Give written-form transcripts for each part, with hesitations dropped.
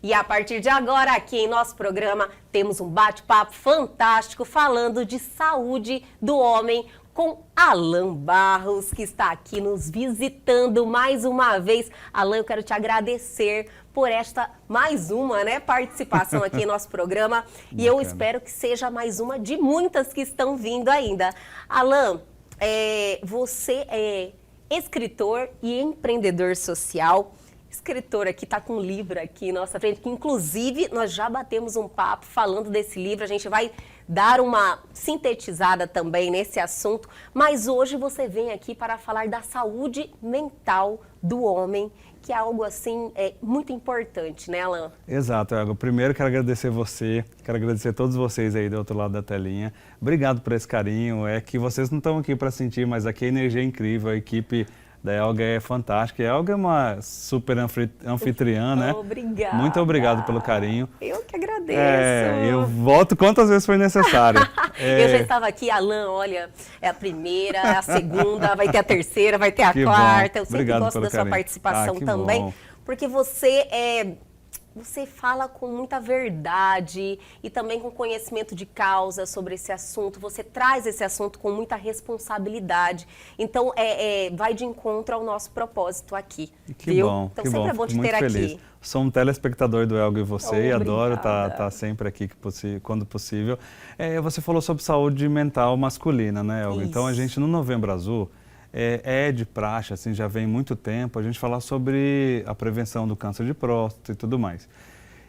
E a partir de agora, aqui em nosso programa, temos um bate-papo fantástico falando de saúde do homem com Alan Barros, que está aqui nos visitando mais uma vez. Alan, eu quero te agradecer por esta mais uma participação aqui em nosso programa. E eu espero que seja mais uma de muitas que estão vindo ainda. Alan, você é escritor e empreendedor social. Escritor aqui, está com um livro aqui em nossa frente, que inclusive nós já batemos um papo falando desse livro, a gente vai dar uma sintetizada também nesse assunto, mas hoje você vem aqui para falar da saúde mental do homem, que é algo assim muito importante, né, Alan? Exato, Elga. Primeiro quero agradecer você, quero agradecer a todos vocês aí do outro lado da telinha. Obrigado por esse carinho, é que vocês não estão aqui para sentir, mas aqui a energia é incrível, a equipe da Elga é fantástica. A Elga é uma super anfitriã, né? Obrigada. Muito obrigado pelo carinho. Eu que agradeço. Eu volto quantas vezes foi necessário. Eu já estava aqui, Alan, olha, é a primeira, é a segunda, vai ter a terceira, vai ter a quarta. Eu sempre gosto da sua participação também, porque você fala com muita verdade e também com conhecimento de causa sobre esse assunto. Você traz esse assunto com muita responsabilidade. Então, vai de encontro ao nosso propósito aqui. Que viu? bom, então, que sempre bom. é bom te Muito ter feliz. aqui. Sou um telespectador do Elga e você e adoro Obrigada. estar sempre aqui quando possível. Você falou sobre saúde mental masculina, né, Elga? Isso. Então, a gente, no Novembro Azul, é de praxe, assim, já vem muito tempo, a gente falar sobre a prevenção do câncer de próstata e tudo mais.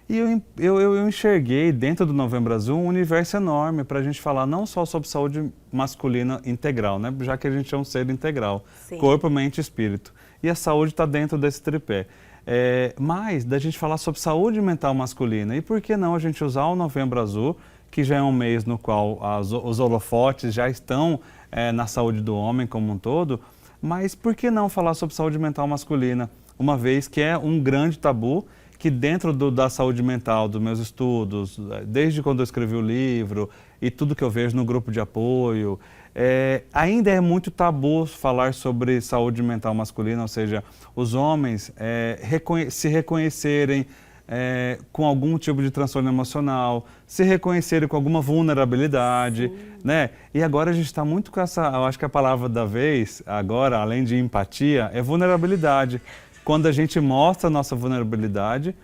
E eu enxerguei dentro do Novembro Azul um universo enorme para a gente falar não só sobre saúde masculina integral, né? Já que a gente é um ser integral, Sim. Corpo, mente e espírito. E a saúde está dentro desse tripé. Mas da gente falar sobre saúde mental masculina. E por que não a gente usar o Novembro Azul, que já é um mês no qual os holofotes já estão na saúde do homem como um todo, mas por que não falar sobre saúde mental masculina, uma vez que é um grande tabu, que dentro da saúde mental, dos meus estudos, desde quando eu escrevi o livro e tudo que eu vejo no grupo de apoio, ainda é muito tabu falar sobre saúde mental masculina, ou seja, os homens se reconhecerem com algum tipo de transtorno emocional, se reconhecerem com alguma vulnerabilidade, né? E agora a gente está muito com essa, eu acho que a palavra da vez, agora, além de empatia, é vulnerabilidade. Quando a gente mostra a nossa vulnerabilidade,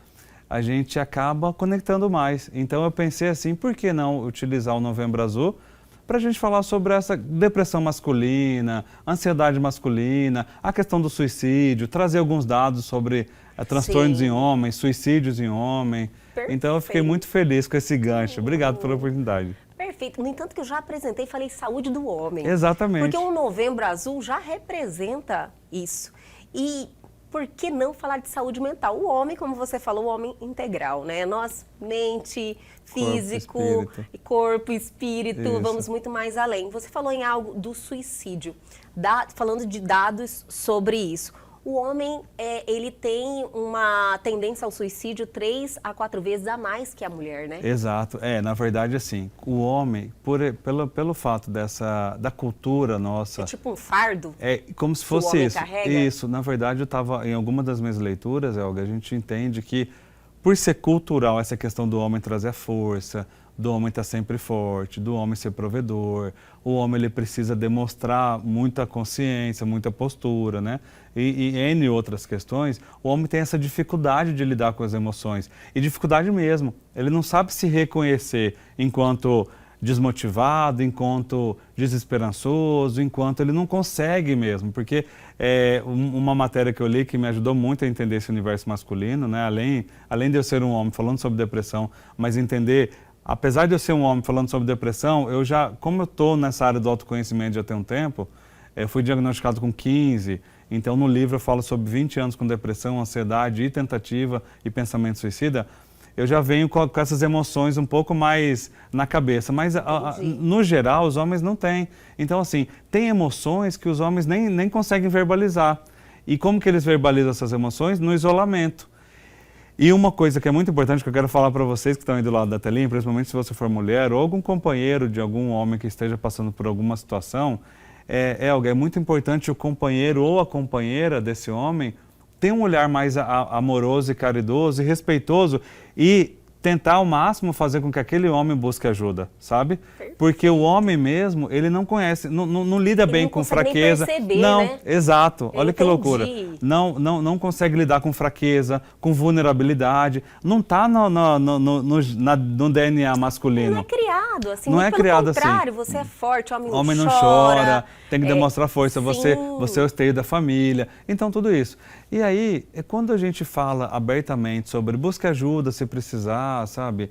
a gente acaba conectando mais. Então eu pensei assim, por que não utilizar o Novembro Azul para a gente falar sobre essa depressão masculina, ansiedade masculina, a questão do suicídio, trazer alguns dados sobre transtornos em homens, suicídios em homem. Perfeito. Então eu fiquei muito feliz com esse gancho. Obrigado pela oportunidade. Perfeito. No entanto que eu já apresentei e falei saúde do homem. Exatamente. Porque o Novembro Azul já representa isso. E por que não falar de saúde mental? O homem, como você falou, o homem integral, né? Nós, mente, físico, corpo, espírito, vamos muito mais além. Você falou em algo do suicídio, falando de dados sobre isso. O homem, ele tem uma tendência ao suicídio 3 a 4 vezes a mais que a mulher, né? Exato. Na verdade, assim, o homem, pelo fato da cultura nossa... É tipo um fardo? É como se fosse isso. Carrega? Isso. Na verdade, eu estava, em alguma das minhas leituras, Elga, a gente entende que, por ser cultural, essa questão do homem trazer a força, do homem estar sempre forte, do homem ser provedor, o homem ele precisa demonstrar muita consciência, muita postura, né? E N outras questões, o homem tem essa dificuldade de lidar com as emoções. E dificuldade mesmo. Ele não sabe se reconhecer enquanto desmotivado, enquanto desesperançoso, enquanto ele não consegue mesmo. Porque uma matéria que eu li que me ajudou muito a entender esse universo masculino, né? Além de eu ser um homem falando sobre depressão, mas entender... Apesar de eu ser um homem falando sobre depressão, como eu estou nessa área do autoconhecimento já tem um tempo, eu fui diagnosticado com 15, então no livro eu falo sobre 20 anos com depressão, ansiedade e tentativa e pensamento suicida, eu já venho com essas emoções um pouco mais na cabeça, mas no geral os homens não têm. Então assim, tem emoções que os homens nem conseguem verbalizar. E como que eles verbalizam essas emoções? No isolamento. E uma coisa que é muito importante que eu quero falar para vocês que estão aí do lado da telinha, principalmente se você for mulher ou algum companheiro de algum homem que esteja passando por alguma situação, é muito importante o companheiro ou a companheira desse homem ter um olhar mais amoroso e caridoso e respeitoso e tentar ao máximo fazer com que aquele homem busque ajuda, sabe? Porque o homem mesmo, ele não conhece, não lida bem com fraqueza. Nem perceber, não, né? exato. Olha que Entendi. loucura. Não consegue lidar com fraqueza, com vulnerabilidade. Não está no DNA masculino. Não é criado assim. Não muito é pelo criado assim. contrário, você é forte, homem não chora, tem que demonstrar força, sim. você é o esteio da família, então tudo isso. E aí, quando a gente fala abertamente sobre busca ajuda se precisar, sabe,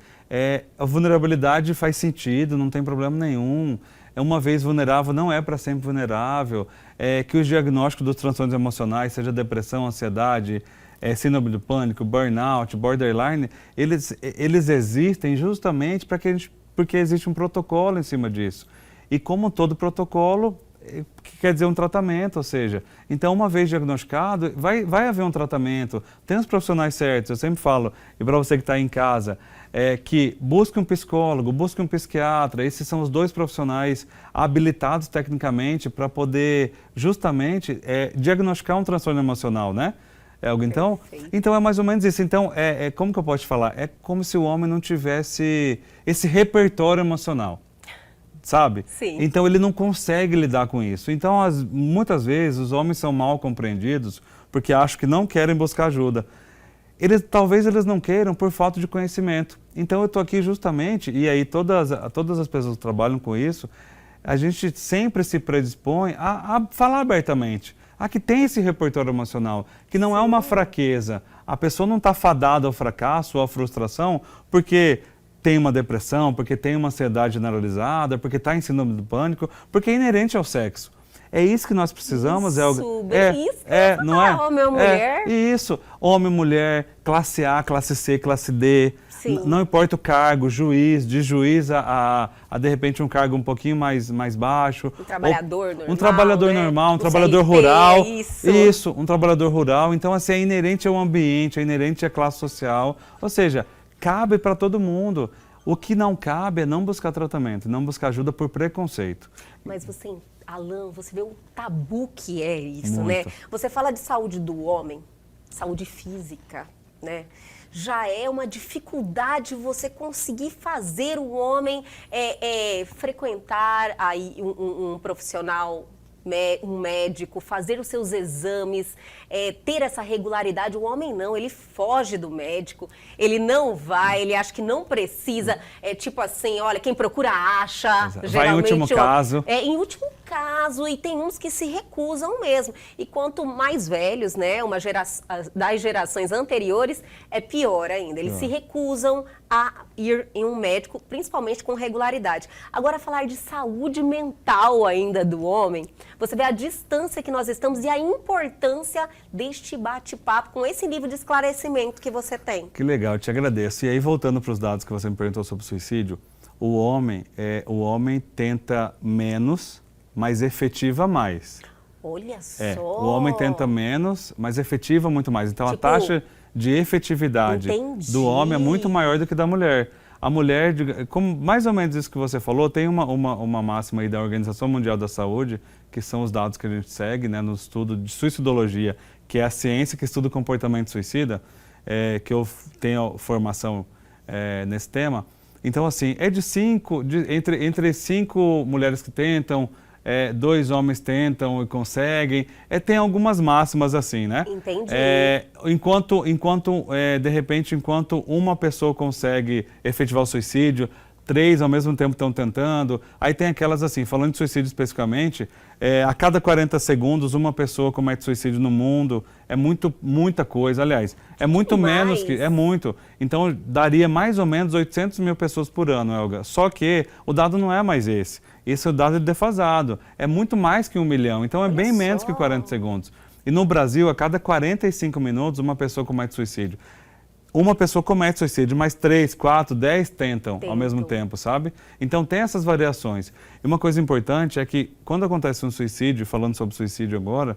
a vulnerabilidade faz sentido, não tem problema nenhum. Uma vez vulnerável não é para sempre vulnerável, que os diagnósticos dos transtornos emocionais, seja depressão, ansiedade, síndrome do pânico, burnout, borderline, eles existem justamente porque existe um protocolo em cima disso. E como todo protocolo, que quer dizer um tratamento, ou seja, então uma vez diagnosticado, vai haver um tratamento, tem os profissionais certos, eu sempre falo, e para você que está em casa, que busque um psicólogo, busque um psiquiatra, esses são os dois profissionais habilitados tecnicamente para poder justamente diagnosticar um transtorno emocional, né? Então é mais ou menos isso. Então, como que eu posso te falar? É como se o homem não tivesse esse repertório emocional, sabe? Sim. Então ele não consegue lidar com isso. Então, muitas vezes, os homens são mal compreendidos porque acham que não querem buscar ajuda. Talvez eles não queiram por falta de conhecimento. Então eu estou aqui justamente, e aí todas as pessoas que trabalham com isso, a gente sempre se predispõe a falar abertamente. Que tem esse repertório emocional, que não é uma fraqueza. A pessoa não está fadada ao fracasso ou à frustração porque tem uma depressão, porque tem uma ansiedade generalizada, porque está em síndrome do pânico, porque é inerente ao sexo. É isso que nós precisamos. Isso, não é? Homem ou mulher. Isso, homem, mulher, classe A, classe C, classe D. Não importa o cargo, de juiz a de repente um cargo um pouquinho mais baixo. Um trabalhador normal. Um trabalhor normal, um trabalhador rural. Isso, um trabalhador rural. Então, assim, é inerente ao ambiente, é inerente à classe social. Ou seja, cabe para todo mundo. O que não cabe é não buscar tratamento, não buscar ajuda por preconceito. Mas você, Alan, você vê o tabu que é isso, Muito. né? Você fala de saúde do homem, saúde física, né? Já é uma dificuldade você conseguir fazer o homem frequentar aí um profissional, um médico, fazer os seus exames, ter essa regularidade. O homem não, ele foge do médico, ele não vai, ele acha que não precisa. É tipo assim, olha, quem procura acha. Exato. Vai em último caso. Em último caso, e tem uns que se recusam mesmo. E quanto mais velhos, né, das gerações anteriores, é pior ainda. Eles se recusam a ir em um médico, principalmente com regularidade. Agora, falar de saúde mental ainda do homem, você vê a distância que nós estamos e a importância deste bate-papo com esse nível de esclarecimento que você tem. Que legal, eu te agradeço. E aí, voltando para os dados que você me perguntou sobre suicídio, o homem tenta menos, mas efetiva mais. Olha só! O homem tenta menos, mas efetiva muito mais. Então, a taxa de efetividade do homem é muito maior do que da mulher. A mulher, como mais ou menos isso que você falou, tem uma máxima aí da Organização Mundial da Saúde, que são os dados que a gente segue, né, no estudo de suicidologia, que é a ciência que estuda o comportamento suicida, que eu tenho formação nesse tema. Então, assim, entre 5 mulheres que tentam, 2 homens tentam e conseguem. Tem algumas máximas assim, né? Entendi. De repente, enquanto uma pessoa consegue efetivar o suicídio, 3 ao mesmo tempo estão tentando. Aí tem aquelas assim, falando de suicídio especificamente, a cada 40 segundos uma pessoa comete suicídio no mundo. É muita coisa, aliás, é muito menos que... É muito. Então, daria mais ou menos 800 mil pessoas por ano, Elga. Só que o dado não é mais esse. Esse é o dado defasado. É muito mais que 1 milhão. Então, é bem menos que 40 segundos. E no Brasil, a cada 45 minutos, uma pessoa comete suicídio. Uma pessoa comete suicídio, mas 3, 4, 10 tentam ao mesmo tempo, sabe? Então tem essas variações. E uma coisa importante é que quando acontece um suicídio, falando sobre suicídio agora,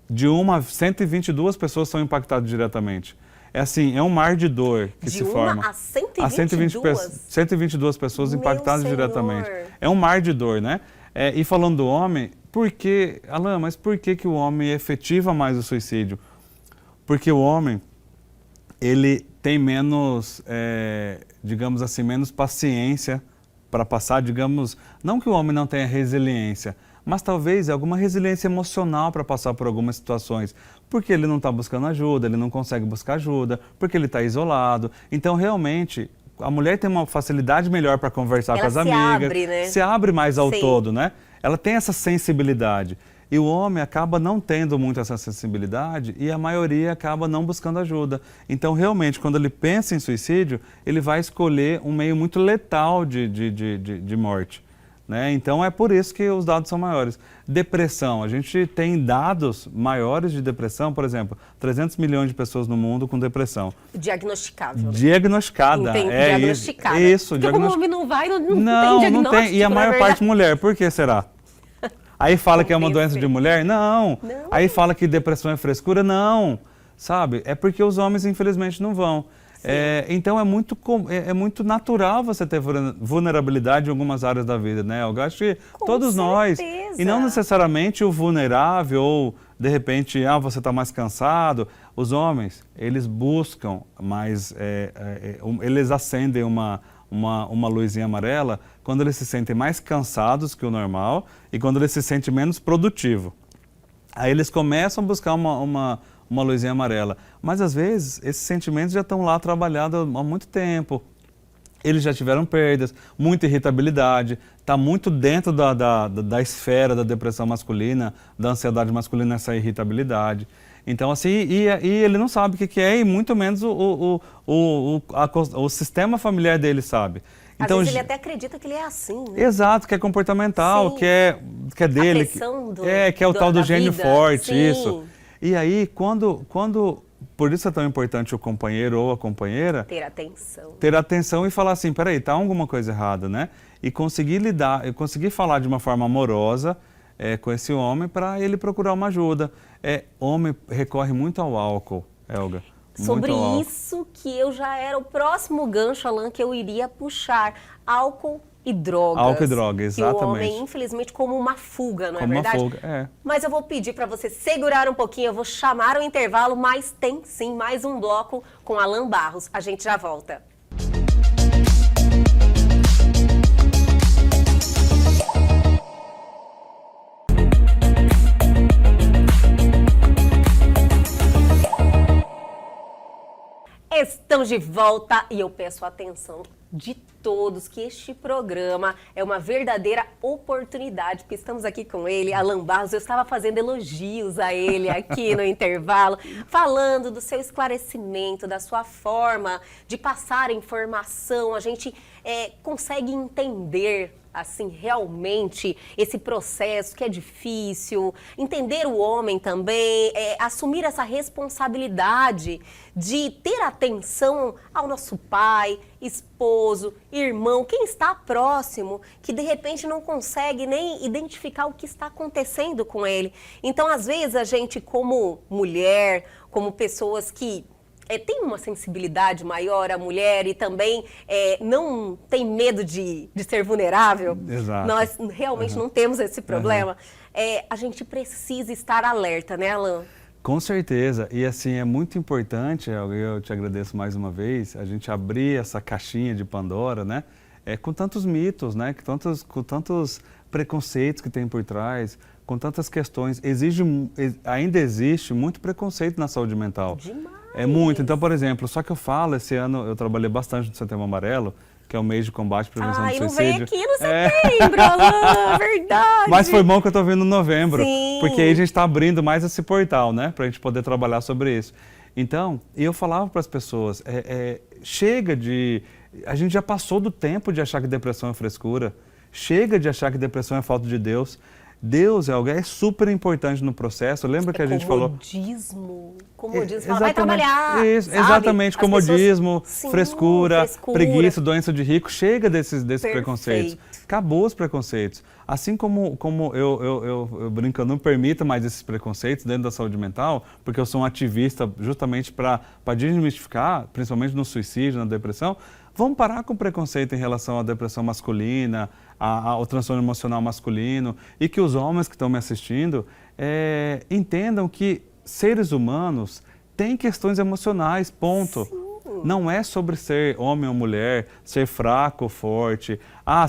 de 1 a 122 pessoas são impactadas diretamente. É um mar de dor que se forma. De 1 a 122? 122 pessoas impactadas diretamente. É um mar de dor, né? E falando do homem, Alan, mas por que o homem efetiva mais o suicídio? Porque o homem, ele tem menos, digamos assim, menos paciência para passar, digamos, não que o homem não tenha resiliência, mas talvez alguma resiliência emocional para passar por algumas situações, porque ele não está buscando ajuda, ele não consegue buscar ajuda, porque ele está isolado. Então, realmente, a mulher tem uma facilidade melhor para conversar com as amigas, abre, né? Se abre mais ao Sim. todo, né? Ela tem essa sensibilidade. E o homem acaba não tendo muito essa sensibilidade e a maioria acaba não buscando ajuda. Então, realmente, quando ele pensa em suicídio, ele vai escolher um meio muito letal de morte. Né? Então, é por isso que os dados são maiores. Depressão, a gente tem dados maiores de depressão, por exemplo, 300 milhões de pessoas no mundo com depressão. Diagnosticável. Diagnosticada. Diagnosticada. Isso. Porque como o homem não vai, não tem diagnóstico. Não tem. E a maior parte mulher. Por que será? Aí fala que é uma doença de mulher? Não. Aí fala que depressão é frescura? Não. Sabe? É porque os homens, infelizmente, não vão. Então, é muito natural você ter vulnerabilidade em algumas áreas da vida, né? Eu acho que todos nós, e não necessariamente o vulnerável, ou de repente, você está mais cansado. Os homens, eles buscam mais, eles acendem uma luzinha amarela quando eles se sentem mais cansados que o normal e quando eles se sentem menos produtivo. Aí eles começam a buscar uma luzinha amarela. Mas às vezes esses sentimentos já estão lá trabalhados há muito tempo. Eles já tiveram perdas, muita irritabilidade, está muito dentro da esfera da depressão masculina, da ansiedade masculina, essa irritabilidade. Então, assim, e ele não sabe o que é, e muito menos o sistema familiar dele sabe. Então, às vezes ele até acredita que ele é assim, né? Exato, que é comportamental, que é dele. A pressão que é o tal do gênio vida. forte, Sim. isso. E aí, por isso é tão importante o companheiro ou a companheira ter atenção e falar assim, peraí, tá alguma coisa errada, né? E conseguir falar de uma forma amorosa com esse homem para ele procurar uma ajuda. Homem recorre muito ao álcool, Elga. Sobre isso que eu já era o próximo gancho, Alan, que eu iria puxar. Álcool e drogas. Álcool e droga, exatamente. E o homem, infelizmente, como uma fuga, não é verdade? Como uma fuga, Mas eu vou pedir para você segurar um pouquinho, eu vou chamar o intervalo, mas tem sim mais um bloco com Alan Barros. A gente já volta. Estamos de volta e eu peço a atenção de todos que este programa é uma verdadeira oportunidade, porque estamos aqui com ele, Alan Barros. Eu estava fazendo elogios a ele aqui no intervalo, falando do seu esclarecimento, da sua forma de passar informação. A gente consegue entender assim, realmente, esse processo que é difícil, entender o homem também, assumir essa responsabilidade de ter atenção ao nosso pai, esposo, irmão, quem está próximo, que de repente não consegue nem identificar o que está acontecendo com ele. Então, às vezes, a gente, como mulher, como pessoas que tem uma sensibilidade maior a mulher e também não tem medo de ser vulnerável. Exato. Nós realmente não temos esse problema. A gente precisa estar alerta, né, Alan? Com certeza. E assim, é muito importante, eu te agradeço mais uma vez, a gente abrir essa caixinha de Pandora, né? Com tantos mitos, né? Com tantos preconceitos que tem por trás, com tantas questões. Ainda existe muito preconceito na saúde mental. Demais. É muito. Então, por exemplo, só que eu falo, esse ano eu trabalhei bastante no Setembro Amarelo, que é o mês de combate e prevenção do suicídio. Não veio aqui no setembro, Alan, verdade. Mas foi bom que eu estou vindo em novembro, Sim. Porque aí a gente está abrindo mais esse portal, né, para a gente poder trabalhar sobre isso. Então, eu falava para as pessoas, chega de... A gente já passou do tempo de achar que depressão é frescura, chega de achar que depressão é falta de Deus. Deus é super importante no processo. Lembra que a gente falou... Comodismo, vai trabalhar, isso, sabe? Exatamente, comodismo, Sim, frescura, preguiça, doença de rico. Chega desses preconceitos. Acabou os preconceitos. Assim como eu brinco, eu não permito mais esses preconceitos dentro da saúde mental, porque eu sou um ativista justamente para desmistificar, principalmente no suicídio, na depressão. Vamos parar com o preconceito em relação à depressão masculina, ao transtorno emocional masculino, e que os homens que estão me assistindo entendam que seres humanos tem questões emocionais, ponto. Sim. Não é sobre ser homem ou mulher, ser fraco ou forte,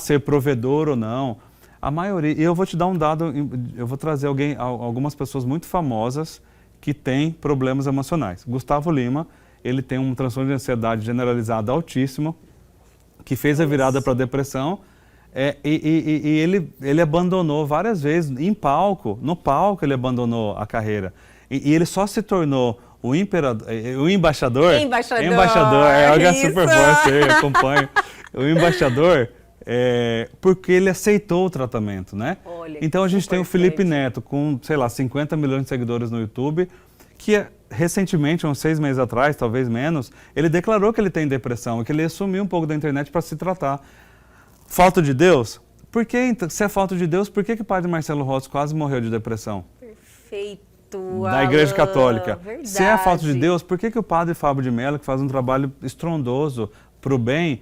ser provedor ou não. A maioria, e eu vou te dar um dado, eu vou trazer algumas pessoas muito famosas que têm problemas emocionais. Gustavo Lima, ele tem um transtorno de ansiedade generalizada altíssimo, que fez a virada para a depressão, e ele abandonou várias vezes, no palco ele abandonou a carreira. E ele só se tornou o embaixador, é algo super forte, eu acompanho. O embaixador, porque ele aceitou o tratamento, né? Olha, então a gente tem o Felipe Neto com, sei lá, 50 milhões de seguidores no YouTube, que recentemente, uns 6 meses atrás, talvez menos, ele declarou que ele tem depressão e que ele ia sumir um pouco da internet para se tratar. Falta de Deus? Por que, então, se é falta de Deus, por que o padre Marcelo Rossi quase morreu de depressão? Perfeito. Da Igreja Católica. Verdade. Se é falta de Deus, por que o padre Fábio de Mello, que faz um trabalho estrondoso para o bem,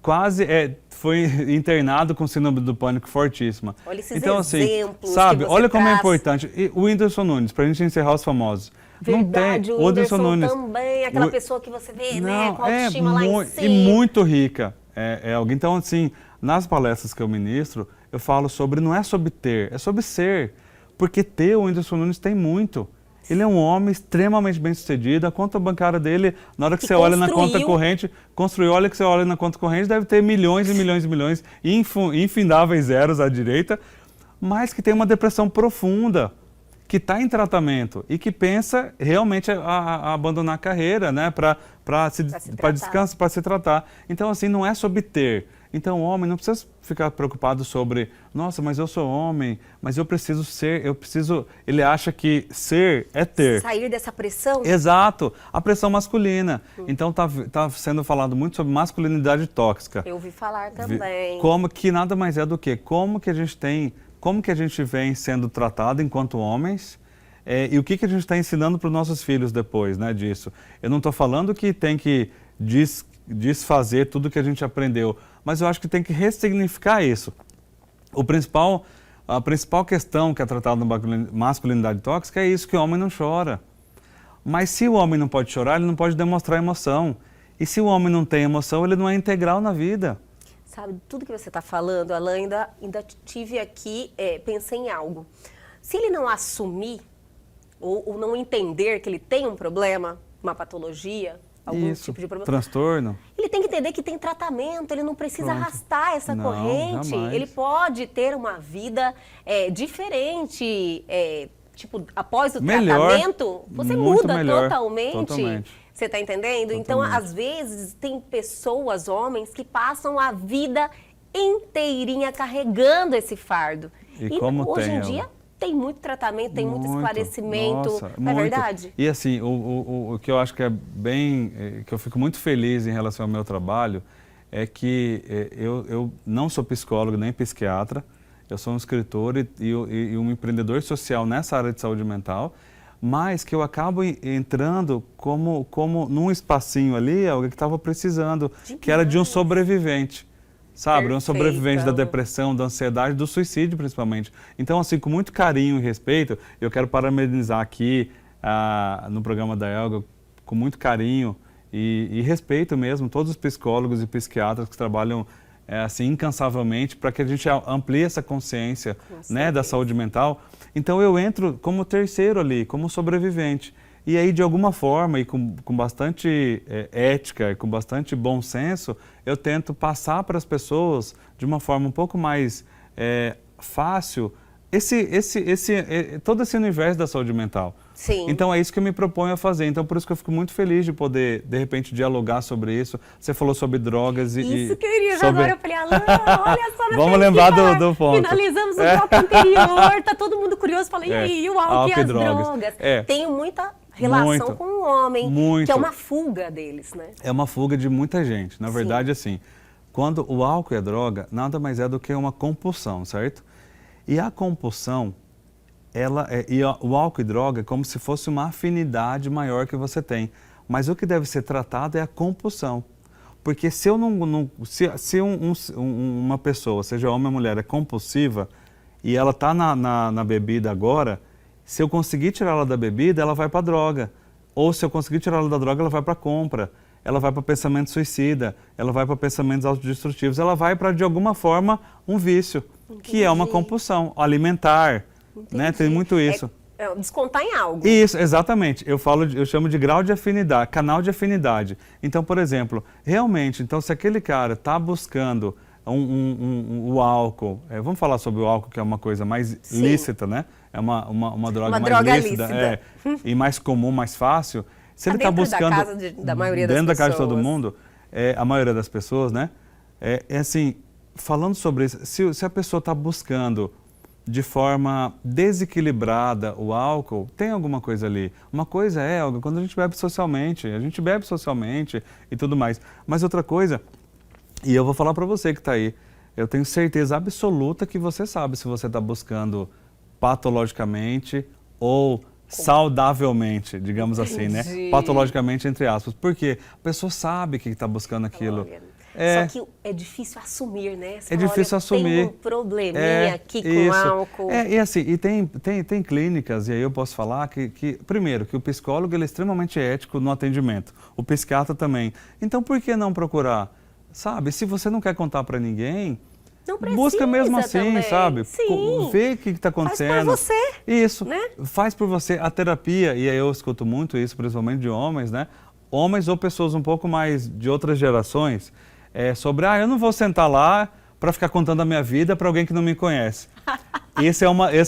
quase foi internado com síndrome do pânico fortíssima? Olha esses então, exemplos, sabe, que você olha como traz. é importante. E o Whindersson Nunes, para a gente encerrar os famosos. Verdade, não tem, o Whindersson Nunes também, aquela pessoa que você vê, né, com a autoestima lá em cima. E muito rica. Então, assim, nas palestras que eu ministro, eu falo sobre, não é sobre ter, é sobre ser. Porque o Whindersson Nunes tem muito. Ele é um homem extremamente bem sucedido, a conta bancária dele, na hora que você olha na conta corrente, olha que você olha na conta corrente, deve ter milhões e milhões e milhões, infindáveis zeros à direita, mas que tem uma depressão profunda, que está em tratamento e que pensa realmente a abandonar a carreira, né, para descansar, para se tratar. Então, assim, não é sobre ter. Então, o homem não precisa ficar preocupado sobre, nossa, mas eu sou homem, mas eu preciso ser, Ele acha que ser é ter. Sair dessa pressão? Exato, a pressão masculina. Então, tá sendo falado muito sobre masculinidade tóxica. Eu ouvi falar também. Como que nada mais é do que, como que a gente vem sendo tratado enquanto homens, e o que a gente está ensinando para os nossos filhos depois, né, disso. Eu não estou falando que tem que desfazer tudo que a gente aprendeu, mas eu acho que tem que ressignificar isso. A principal questão que é tratada na masculinidade tóxica é isso, que o homem não chora. Mas se o homem não pode chorar, ele não pode demonstrar emoção. E se o homem não tem emoção, ele não é integral na vida. Sabe, tudo que você está falando, Alan, ainda tive aqui, pensei em algo. Se ele não assumir ou não entender que ele tem um problema, uma patologia, algum tipo de problema, transtorno, ele tem que entender que tem tratamento, ele não precisa arrastar essa Não, corrente. jamais. Ele pode ter uma vida diferente, tipo, após o tratamento, você muito muda melhor, totalmente. Você está entendendo? Então, às vezes, tem pessoas, homens, que passam a vida inteirinha carregando esse fardo. E como hoje em tem, dia tem muito tratamento, tem muito esclarecimento. Nossa, não é verdade? E assim, o que eu acho que que eu fico muito feliz em relação ao meu trabalho, é que eu não sou psicólogo nem psiquiatra, eu sou um escritor e um empreendedor social nessa área de saúde mental, mas que eu acabo entrando como num espacinho ali, alguém que estava precisando, que era de um sobrevivente, sabe? Perfeito. Um sobrevivente da depressão, da ansiedade, do suicídio principalmente. Então, assim, com muito carinho e respeito, eu quero parabenizar aqui no programa da Elga, com muito carinho e respeito mesmo, todos os psicólogos e psiquiatras que trabalham assim, incansavelmente, para que a gente amplie essa consciência, né, da saúde mental. Então eu entro como terceiro ali, como sobrevivente. E aí, de alguma forma, e com bastante ética e com bastante bom senso, eu tento passar para as pessoas, de uma forma um pouco mais fácil, todo esse universo da saúde mental. Sim. Então é isso que eu me proponho a fazer. Então por isso que eu fico muito feliz de poder, de repente, dialogar sobre isso. Você falou sobre drogas Isso que eu iria agora. Eu falei, Alan, olha só, vamos lembrar do ponto. Finalizamos o bloco anterior, tá todo mundo curioso, falando, e o álcool e as drogas? Tem muita relação com o homem, que é uma fuga deles, né? É uma fuga de muita gente. Na verdade, assim, quando o álcool e a droga, nada mais é do que uma compulsão, certo? E a compulsão, o álcool e droga é como se fosse uma afinidade maior que você tem. Mas o que deve ser tratado é a compulsão. Porque se uma pessoa, seja homem ou mulher, é compulsiva e ela está na bebida agora, se eu conseguir tirar ela da bebida, ela vai para a droga. Ou se eu conseguir tirar ela da droga, ela vai para compra, ela vai para pensamento suicida, ela vai para pensamentos autodestrutivos, ela vai para, de alguma forma, um vício, que é uma compulsão alimentar, né? Tem muito isso. Descontar em algo. Isso, exatamente. Eu chamo de grau de afinidade, canal de afinidade. Então, por exemplo, realmente, então se aquele cara está buscando o álcool, vamos falar sobre o álcool, que é uma coisa mais lícita, né? É uma droga mais lícita, e mais comum, mais fácil. Se ele está buscando da casa da maioria das dentro da casa de pessoas. todo mundo, a maioria das pessoas, né? Assim, falando sobre isso, se a pessoa está buscando de forma desequilibrada o álcool, tem alguma coisa ali. Uma coisa Olga, quando a gente bebe socialmente e tudo mais. Mas outra coisa, e eu vou falar para você que está aí, eu tenho certeza absoluta que você sabe se você está buscando patologicamente ou saudavelmente, digamos assim, né? Patologicamente, entre aspas. Porque a pessoa sabe que está buscando aquilo. Só que é difícil assumir, né? Você fala, difícil assumir. Tem um probleminha aqui com álcool. E assim, tem clínicas, e aí eu posso falar primeiro, que o psicólogo ele é extremamente ético no atendimento, o psiquiatra também. Então, por que não procurar? Sabe, se você não quer contar para ninguém, busca mesmo assim, também. Sabe? Sim. Vê o que está acontecendo. Faz por você. Isso, né? Faz por você. A terapia, e aí eu escuto muito isso, principalmente de homens, né? Homens ou pessoas um pouco mais de outras gerações, sobre, eu não vou sentar lá para ficar contando a minha vida para alguém que não me conhece. Essa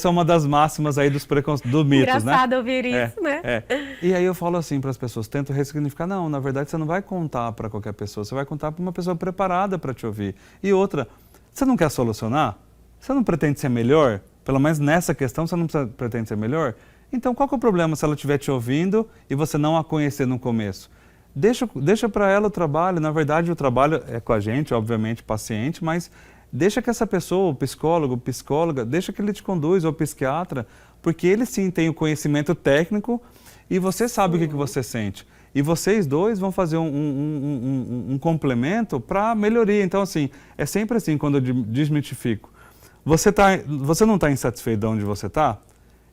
é uma das máximas aí dos mitos, Engraçado né? ouvir isso, né? E aí eu falo assim para as pessoas, tento ressignificar, não, na verdade você não vai contar para qualquer pessoa, você vai contar para uma pessoa preparada para te ouvir. E outra, você não quer solucionar? Você não pretende ser melhor? Pelo menos nessa questão você não pretende ser melhor? Então qual que é o problema se ela estiver te ouvindo e você não a conhecer no começo? Deixa para ela o trabalho, na verdade o trabalho é com a gente, obviamente, paciente, mas deixa que essa pessoa, o psicólogo, psicóloga, deixa que ele te conduz, ou psiquiatra, porque ele sim tem o conhecimento técnico e você sabe o que você sente. E vocês dois vão fazer um complemento para melhoria. Então, assim, é sempre assim quando eu desmitifico. Você não está insatisfeito de onde você está?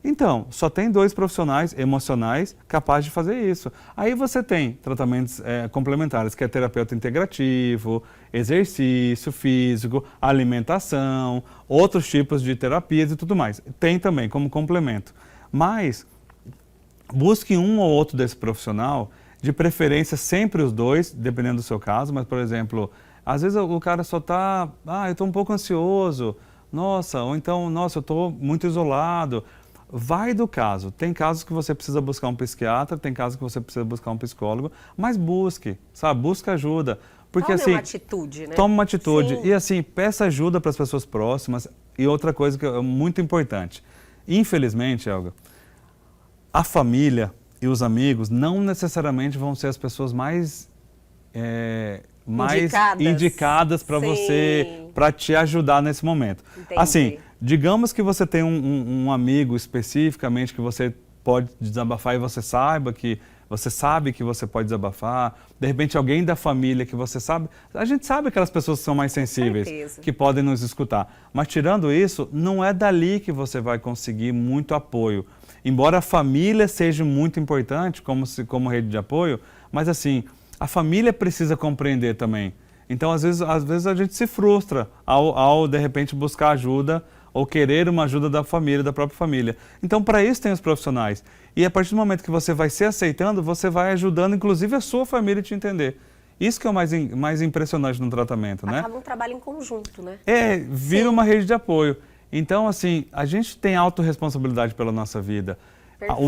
Então, só tem 2 profissionais emocionais capazes de fazer isso. Aí você tem tratamentos complementares, que é terapeuta integrativo, exercício físico, alimentação, outros tipos de terapias e tudo mais. Tem também como complemento. Mas, busque um ou outro desse profissional, de preferência sempre os 2, dependendo do seu caso, mas, por exemplo, às vezes o cara só está, eu estou um pouco ansioso, ou então, eu estou muito isolado. Vai do caso. Tem casos que você precisa buscar um psiquiatra, tem casos que você precisa buscar um psicólogo, mas busque, sabe? Busque ajuda. Porque, Tome uma atitude, né? Toma uma atitude. Sim. E assim, peça ajuda para as pessoas próximas. E outra coisa que é muito importante. Infelizmente, Helga, a família e os amigos não necessariamente vão ser as pessoas mais indicadas para você, para te ajudar nesse momento. Entendi. Assim, digamos que você tem um amigo especificamente que você pode desabafar e você sabe que você pode desabafar. De repente alguém da família que você sabe, a gente sabe aquelas pessoas que são mais sensíveis, que podem nos escutar. Mas tirando isso, não é dali que você vai conseguir muito apoio. Embora a família seja muito importante como rede de apoio, mas assim, a família precisa compreender também. Então, às vezes a gente se frustra ao de repente, buscar ajuda ou querer uma ajuda da família, da própria família. Então, para isso tem os profissionais. E a partir do momento que você vai se aceitando, você vai ajudando, inclusive, a sua família a te entender. Isso que é o mais impressionante no tratamento, né? Acaba um trabalho em conjunto, né? Vira uma rede de apoio. Então, assim, a gente tem autorresponsabilidade pela nossa vida. Perfeito.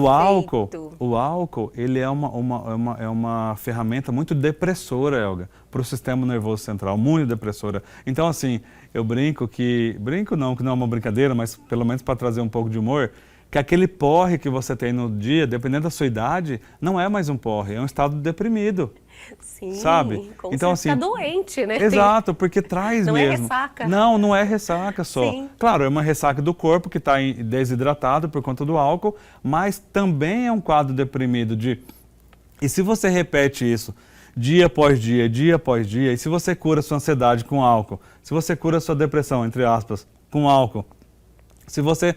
O álcool, ele é uma ferramenta muito depressora, Helga, para o sistema nervoso central, muito depressora. Então, assim, eu brinco que não é uma brincadeira, mas pelo menos para trazer um pouco de humor, que aquele porre que você tem no dia, dependendo da sua idade, não é mais um porre, é um estado deprimido. Sim, sabe? Como então, você assim, fica doente, né? Exato, porque traz não mesmo. Não é ressaca. Não é ressaca só. Sim. Claro, é uma ressaca do corpo que está desidratado por conta do álcool, mas também é um quadro deprimido E se você repete isso dia após dia, e se você cura sua ansiedade com álcool, se você cura sua depressão, entre aspas, com álcool, se você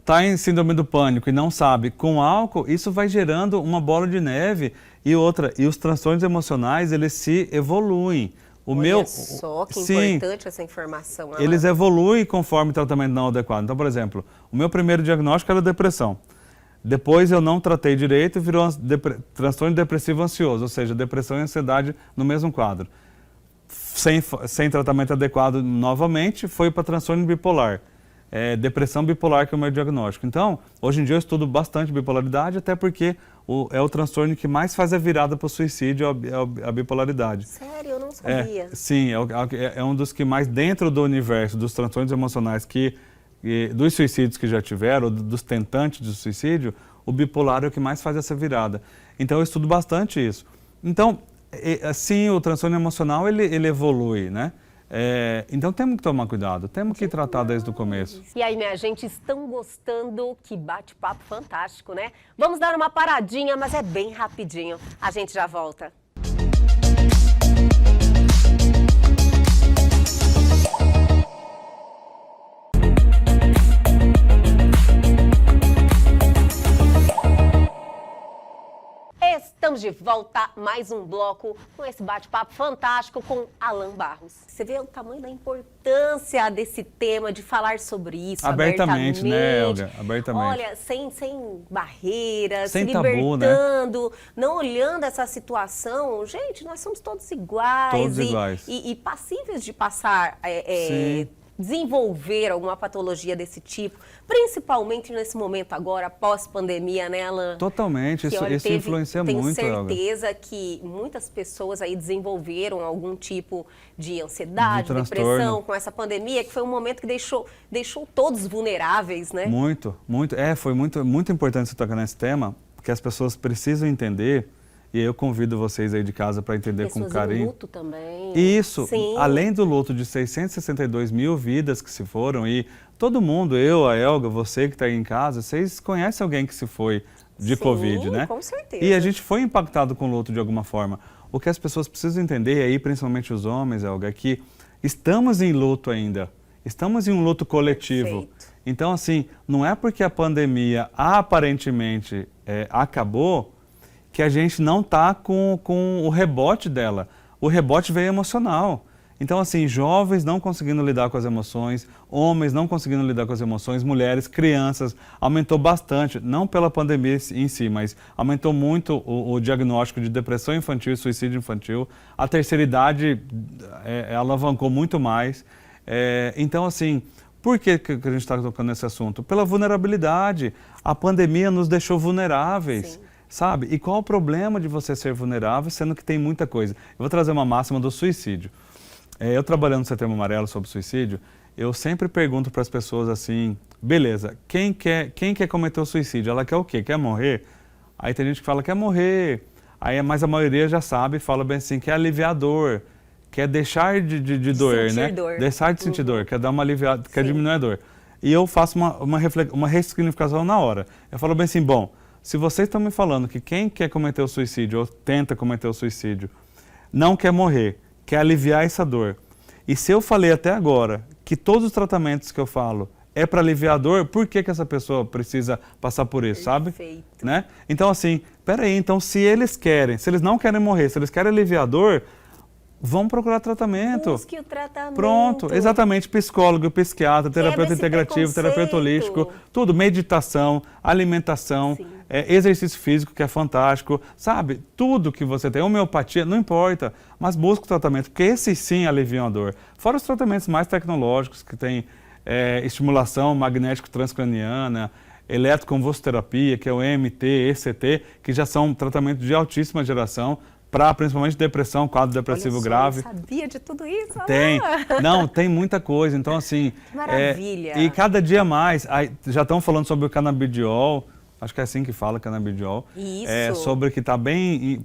está em síndrome do pânico e não sabe, com álcool, isso vai gerando uma bola de neve e outra. E os transtornos emocionais, eles se evoluem. Olha só que importante essa informação. Eles evoluem conforme o tratamento não adequado. Então, por exemplo, o meu primeiro diagnóstico era depressão. Depois eu não tratei direito e virou transtorno depressivo ansioso, ou seja, depressão e ansiedade no mesmo quadro. Sem tratamento adequado novamente, foi para transtorno bipolar. Depressão bipolar que é o meu diagnóstico. Então, hoje em dia eu estudo bastante bipolaridade, até porque é o transtorno que mais faz a virada para o suicídio, a bipolaridade. Sério? Eu não sabia. Sim, é um dos que mais, dentro do universo dos transtornos emocionais, dos suicídios que já tiveram, dos tentantes de suicídio, o bipolar é o que mais faz essa virada. Então, eu estudo bastante isso. Então, assim, o transtorno emocional, ele evolui, né? Então temos que tomar cuidado, temos que tratar desde o começo. E aí, minha gente, estão gostando? Que bate-papo fantástico, né? Vamos dar uma paradinha, mas é bem rapidinho. A gente já volta. Estamos de volta, mais um bloco com esse bate-papo fantástico com Alan Barros. Você vê o tamanho da importância desse tema, de falar sobre isso abertamente, né, Elga? Abertamente. Olha, sem barreiras, sem se tabu, libertando, né? não olhando essa situação. Gente, nós somos todos iguais. Todos iguais. E passíveis de passar... desenvolver alguma patologia desse tipo, principalmente nesse momento agora, pós-pandemia, né, Alan? Totalmente, isso influencia muito, Elga. Tenho certeza que muitas pessoas aí desenvolveram algum tipo de ansiedade, depressão com essa pandemia, que foi um momento que deixou todos vulneráveis, né? Muito. Foi muito importante você tocar nesse tema, porque as pessoas precisam entender. E eu convido vocês aí de casa para entender com carinho. Pessoas em luto também. Isso, sim. Além do luto de 662 mil vidas que se foram, e todo mundo, eu, a Elga, você que está aí em casa, vocês conhecem alguém que se foi de Covid, né? Com certeza. E a gente foi impactado com o luto de alguma forma. O que as pessoas precisam entender, aí principalmente os homens, Elga, é que estamos em luto ainda. Estamos em um luto coletivo. Perfeito. Então, assim, não é porque a pandemia aparentemente acabou que a gente não está com o rebote dela. O rebote veio emocional. Então, assim, jovens não conseguindo lidar com as emoções, homens não conseguindo lidar com as emoções, mulheres, crianças, aumentou bastante, não pela pandemia em si, mas aumentou muito o diagnóstico de depressão infantil e suicídio infantil. A terceira idade alavancou muito mais. Então, assim, por que a gente está tocando nesse assunto? Pela vulnerabilidade. A pandemia nos deixou vulneráveis. Sim. Sabe? E qual o problema de você ser vulnerável, sendo que tem muita coisa? Eu vou trazer uma máxima do suicídio. Eu trabalhando no Setembro Amarelo sobre suicídio, eu sempre pergunto para as pessoas assim, beleza, quem quer cometer o suicídio? Ela quer o quê? Quer morrer? Aí tem gente que fala, quer morrer. Mas a maioria já sabe, fala bem assim, quer aliviar a dor, quer deixar de doer, né? Deixar de sentir dor, quer dar uma aliviada, quer diminuir a dor. E eu faço uma ressignificação na hora. Eu falo bem assim, bom, se vocês estão me falando que quem quer cometer o suicídio ou tenta cometer o suicídio não quer morrer, quer aliviar essa dor, e se eu falei até agora que todos os tratamentos que eu falo é para aliviar a dor, por que essa pessoa precisa passar por isso, sabe? Perfeito. Né? Então, assim, peraí, então se eles não querem morrer, se eles querem aliviar a dor, vão procurar tratamento. Busque o tratamento. Pronto, exatamente, psicólogo, psiquiatra, terapeuta integrativo, terapeuta holístico, tudo, meditação, alimentação, exercício físico, que é fantástico, sabe? Tudo que você tem, homeopatia, não importa, mas busca o tratamento, porque esses sim aliviam a dor. Fora os tratamentos mais tecnológicos, que tem estimulação magnético transcraniana, eletroconvulsoterapia, que é o EMT, ECT, que já são tratamentos de altíssima geração, para principalmente depressão, quadro depressivo grave. Eu sabia de tudo isso? Tem. Não, tem muita coisa. Então, assim... Maravilha. E cada dia mais, já estão falando sobre o canabidiol, acho que é assim que fala, canabidiol. Isso. Sobre que está bem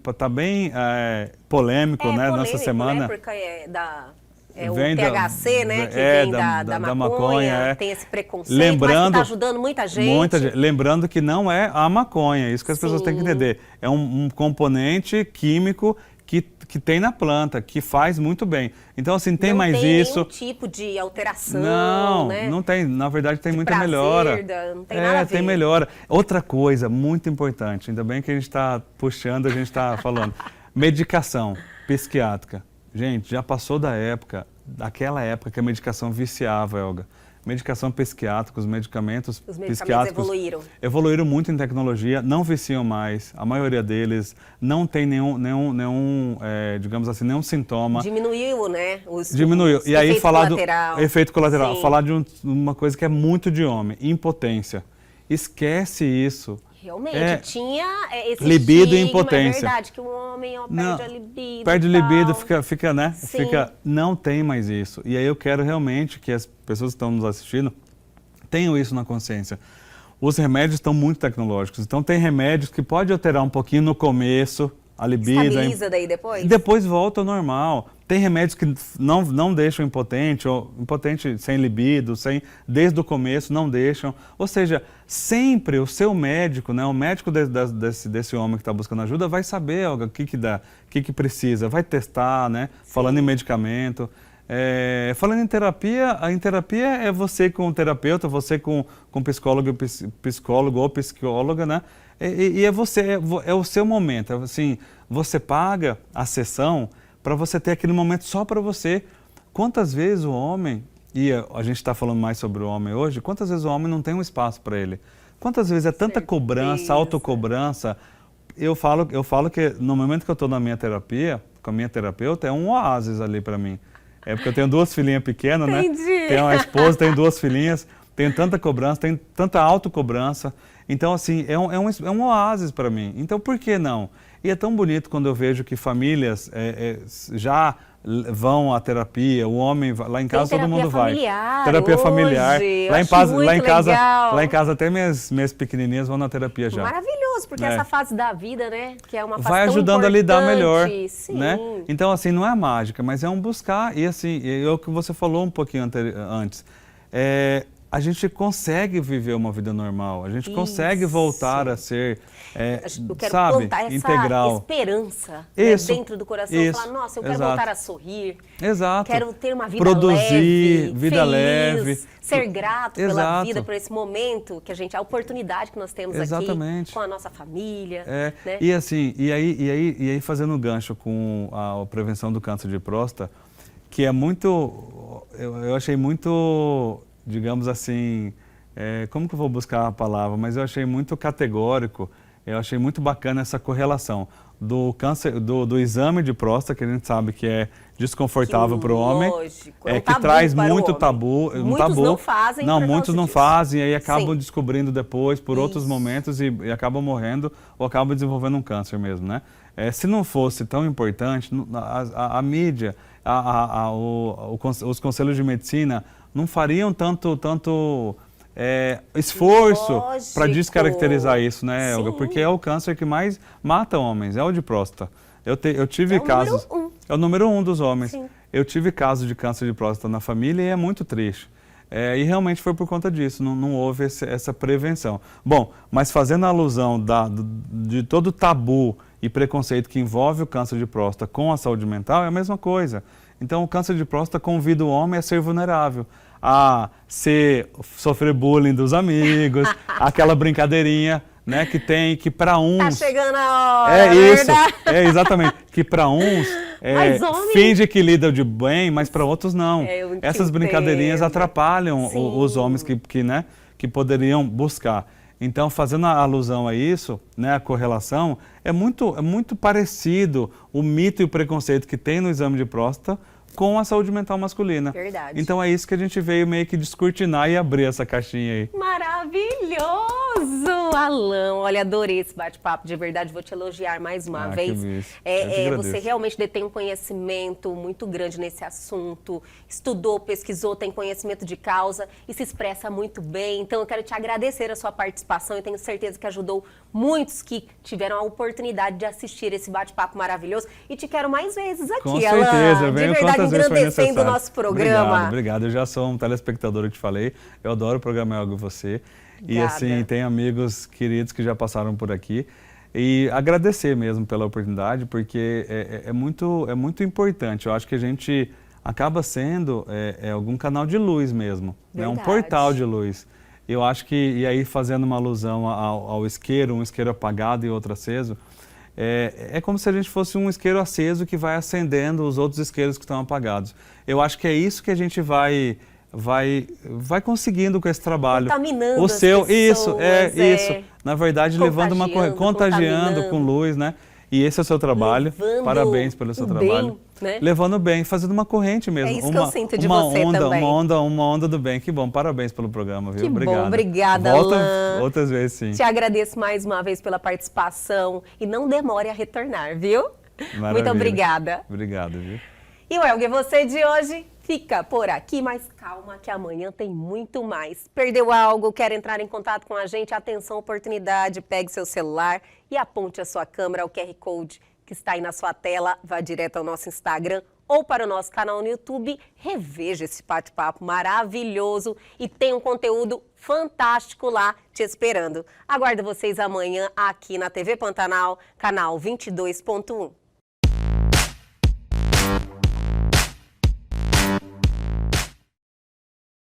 polêmico, né, nessa semana. Né, porque o THC, né, que vem da maconha, tem esse preconceito, mas que está ajudando muita gente. Lembrando que não é a maconha, isso que as pessoas têm que entender. É um componente químico que tem na planta, que faz muito bem. Então, assim, tem mais isso. Não tem nenhum tipo de alteração, Não, né? não tem. Na verdade, tem De muita prazer, melhora. não tem nada a ver. Tem melhora. Outra coisa muito importante, ainda bem que a gente está puxando, a gente está falando. Medicação psiquiátrica. Gente, já passou daquela época que a medicação viciava, Elga. Medicação psiquiátrica, os medicamentos psiquiátricos evoluíram muito em tecnologia, não viciam mais, a maioria deles não tem nenhum digamos assim, nenhum sintoma. Diminuiu, né? Diminuiu. E aí falar do efeito colateral, Sim. falar de uma coisa que é muito de homem, impotência. Esquece isso. Realmente, tinha esse libido e estigma, impotência. É verdade, que o homem perde a libido. Perde libido, fica, né? Sim. Não tem mais isso. E aí eu quero realmente que as pessoas que estão nos assistindo tenham isso na consciência. Os remédios estão muito tecnológicos, então tem remédios que pode alterar um pouquinho no começo, a libido. Estabiliza daí depois? Depois volta ao normal. Tem remédios que não deixam impotente, ou impotente sem libido, desde o começo não deixam. Ou seja, sempre o seu médico, né, o médico desse homem que está buscando ajuda vai saber o que dá, o que precisa, vai testar, né? Falando em medicamento. Falando em terapia é você com o terapeuta, você com psicólogo ou psicóloga, né? E é o seu momento, assim, você paga a sessão para você ter aquele momento só para você. Quantas vezes o homem, e a gente está falando mais sobre o homem hoje, quantas vezes o homem não tem um espaço para ele? Quantas vezes é tanta cobrança, autocobrança? Eu falo que no momento que eu estou na minha terapia, com a minha terapeuta, é um oásis ali para mim. É porque eu tenho 2 filhinhas pequenas, né? Tenho uma esposa, tenho 2 filhinhas, tenho tanta cobrança, tenho tanta autocobrança. Então, assim, é um oásis para mim. Então, por que não? E é tão bonito quando eu vejo que famílias já vão à terapia, o homem vai, lá em casa todo mundo vai. Terapia familiar. Lá em casa até minhas pequenininhas vão na terapia já. Maravilhoso, porque essa fase da vida, né, que é uma fase vai tão ajudando a lidar melhor, sim. né? Então assim, não é mágica, mas é um buscar e assim, é o que você falou um pouquinho antes. A gente consegue viver uma vida normal, a gente consegue voltar a ser, eu quero sabe, plantar essa integral. Esperança, né, dentro do coração, falar, nossa, eu quero voltar a sorrir, quero ter uma vida vida feliz, leve, ser grato pela vida, por esse momento que a oportunidade que nós temos aqui com a nossa família. Né? E assim, e aí fazendo um gancho com a prevenção do câncer de próstata, que é muito, eu achei muito, digamos assim, como que eu vou buscar a palavra, mas eu achei muito categórico, eu achei muito bacana essa correlação do câncer, do exame de próstata, que a gente sabe que é desconfortável para o homem, que traz muito tabu. Muitos não fazem. Muitos não fazem, e aí acabam descobrindo depois, por outros momentos, e acabam morrendo, ou acabam desenvolvendo um câncer mesmo, né? Se não fosse tão importante, a mídia, os conselhos de medicina não fariam tanto esforço para descaracterizar isso, né, Elga? Porque é o câncer que mais mata homens, é o de próstata. Eu tive casos... É o número 1 dos homens. Sim. Eu tive casos de câncer de próstata na família e é muito triste. E realmente foi por conta disso, não houve essa prevenção. Bom, mas fazendo a alusão de todo o tabu e preconceito que envolve o câncer de próstata com a saúde mental, é a mesma coisa. Então, o câncer de próstata convida o homem a ser vulnerável, a sofrer bullying dos amigos, aquela brincadeirinha, né, que para uns... Tá chegando a hora, é isso, exatamente, que para uns finge que lidam de bem, mas para outros não. Essas brincadeirinhas atrapalham os homens que poderiam buscar. Então, fazendo a alusão a isso, né, a correlação, é muito parecido o mito e o preconceito que tem no exame de próstata com a saúde mental masculina. Verdade. Então é isso que a gente veio meio que descortinar e abrir essa caixinha aí. Maravilhoso, Alan. Olha, adorei esse bate-papo, de verdade, vou te elogiar mais uma vez. Você realmente detém um conhecimento muito grande nesse assunto, estudou, pesquisou, tem conhecimento de causa e se expressa muito bem. Então eu quero te agradecer a sua participação e tenho certeza que ajudou muitos que tiveram a oportunidade de assistir esse bate-papo maravilhoso. E te quero mais vezes aqui, Com certeza, Alan. De verdade, engrandecendo o nosso programa. Obrigado. Eu já sou um telespectador, eu te falei. Eu adoro o programa Elga e Você. Obrigada. E assim, tem amigos queridos que já passaram por aqui. E agradecer mesmo pela oportunidade, porque é muito importante. Eu acho que a gente acaba sendo algum canal de luz mesmo, né? Um portal de luz. Eu acho que, e aí fazendo uma alusão ao isqueiro, um isqueiro apagado e outro aceso, é como se a gente fosse um isqueiro aceso que vai acendendo os outros isqueiros que estão apagados. Eu acho que é isso que a gente vai conseguindo com esse trabalho. Contaminando o seu, as pessoas, isso. Na verdade, levando contagiando com luz, né? E esse é o seu trabalho. Levando parabéns pelo seu trabalho. Bem, né? Levando bem, fazendo uma corrente mesmo. É isso que eu sinto de você também. Uma onda do bem. Que bom, parabéns pelo programa, viu? Que Obrigado. bom, obrigada, Volta Alan. outras vezes, sim. Te agradeço mais uma vez pela participação e não demore a retornar, viu? Maravilha. Muito obrigada. Obrigado, viu? E o Elger, você de hoje fica por aqui, mas calma que amanhã tem muito mais. Perdeu algo, quer entrar em contato com a gente? Atenção, oportunidade, pegue seu celular e aponte a sua câmera ao QR Code que está aí na sua tela, vá direto ao nosso Instagram ou para o nosso canal no YouTube, reveja esse bate-papo maravilhoso e tem um conteúdo fantástico lá te esperando. Aguardo vocês amanhã aqui na TV Pantanal, canal 22.1.